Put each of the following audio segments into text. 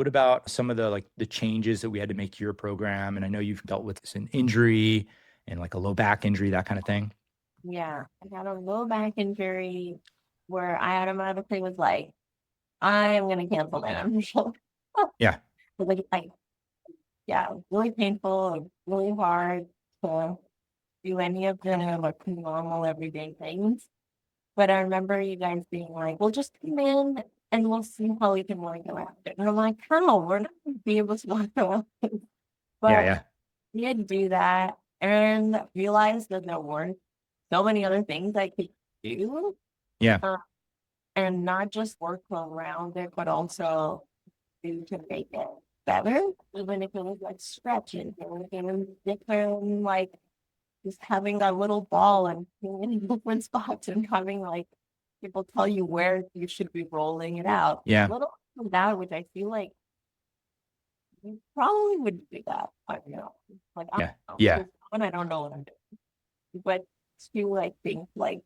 What about some of the changes that we had to make to your program? And I know you've dealt with an injury and like a low back injury, that kind of thing. Yeah, I had a low back injury where I automatically was like, I am gonna cancel my membership. Yeah. Like, yeah, it was really painful, and really hard to do any of the like normal everyday things. But I remember you guys being like, "Well, just come in and we'll see how we can work around it." And I'm like, "How? We're not gonna be able to work around it." Yeah. But Yeah. we had to do that and realized that there weren't so many other things I could do. Yeah. Uh, and not just work around it, but also do to make it better, even if it was like stretching, or if it was different, like just having that little ball and being in different spots and having like people tell you where you should be rolling it out. Yeah. Little of that, which I feel like you probably would do that. I don't know. Like I Yeah. don't know. Yeah. Because one, I don't know what I'm doing. But two, I think like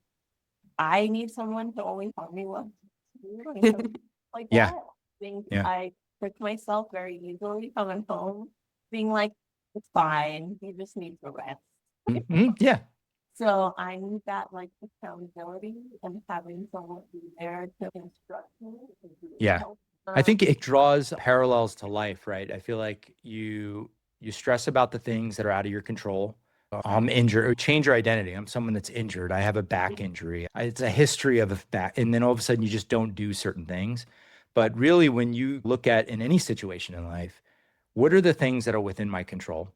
I need someone to always tell me what to do. And like that. Yeah. I think Yeah. I trick myself very easily coming home, being like, it's fine. You just need to rest. Yeah. So I need that like accountability and having someone be there to instruct me and to Yeah. help. I think it draws parallels to life, right? I feel like you stress about the things that are out of your control. I'm injured, or change your identity. I'm someone that's injured. I have a back injury. It's a history of a back, and then all of a sudden you just don't do certain things. But really, when you look at in any situation in life, what are the things that are within my control?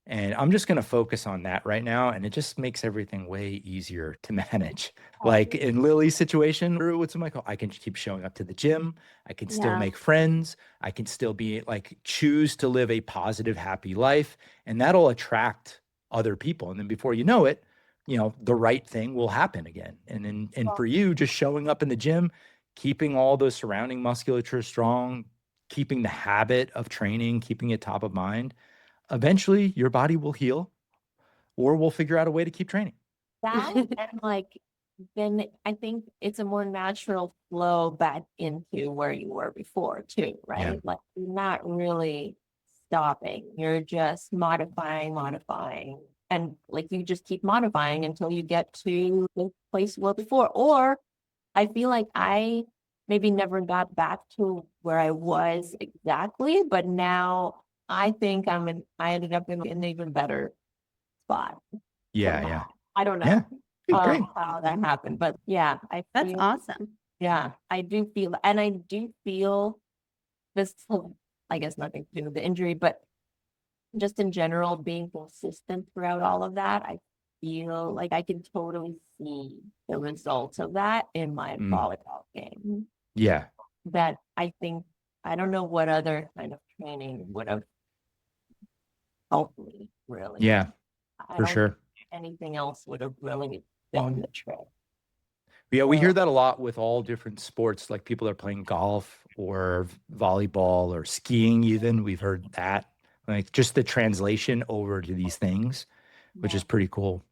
And I'm just going to focus on that right now. And it just makes everything way easier to manage. Like in Lily's situation, or what's Michael, I can keep showing up to the gym. I can still Yeah. make friends. I can still be like, choose to live a positive, happy life. And that'll attract other people. And then before you know it, the right thing will happen again. And for you, just showing up in the gym, keeping all the surrounding musculature strong, keeping the habit of training, keeping it top of mind, eventually your body will heal, or we'll figure out a way to keep training. That and like then I think it's a more natural flow back into where you were before too, Yeah. right? Like you're not really stopping. You're just modifying. And like you just keep modifying until you get to the place you were before. Or I feel like I maybe never got back to where I was exactly, but now I think I ended up in an even better spot. Yeah. Somehow. Yeah. I don't Yeah. know Great. how that happened, but yeah, That's awesome. yeah, I do feel, and I do feel this, I guess nothing to do with the injury, but just in general, being consistent throughout all of that, I feel like I can totally see the results of that in my volleyball game. Yeah. That I think, I don't know what other kind of training would have helped me really. Yeah, I for don't sure. think anything else would have really done the trick. Yeah, we hear that a lot with all different sports, like people are playing golf or volleyball or skiing even. We've heard that. Like just the translation over to these things, which is pretty cool.